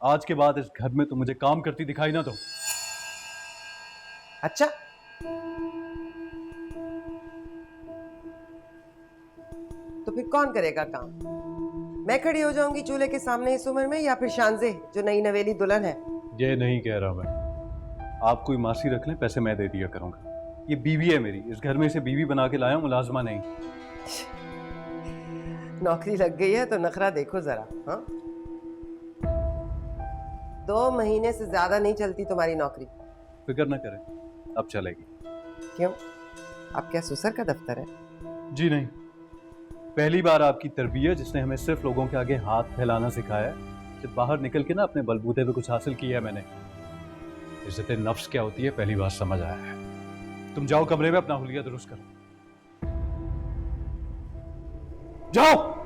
आज के बाद इस घर में तो मुझे काम करती दिखाई ना दो। अच्छा, तो फिर कौन करेगा काम? मैं खड़ी हो जाऊंगी चूल्हे के सामने इस उम्र में, या फिर शानजे जो नई नवेली दुल्हन है? ये नहीं कह रहा मैं। आप कोई मासी रख लें, पैसे मैं दे दिया करूंगा। ये बीवी है मेरी, इस घर में इसे बीवी बना के लाया हूं, मुलाजमा नहीं। नौकरी लग गई है तो नखरा देखो जरा। हाँ, 2 महीने से ज्यादा नहीं चलती तुम्हारी नौकरी। फिक्र ना करें, अब चलेगी। क्यों? आप क्या सुसर का दफ्तर है? जी नहीं, पहली बार आपकी तरबियत जिसने हमें सिर्फ लोगों के आगे हाथ फैलाना सिखाया है, जब बाहर निकल के ना अपने बलबूते पे कुछ हासिल किया है मैंने। इज्जत नफ्स क्या होती है पहली बार समझ आया है। तुम जाओ कमरे में अपना हुलिया दुरुस्त करो, जाओ।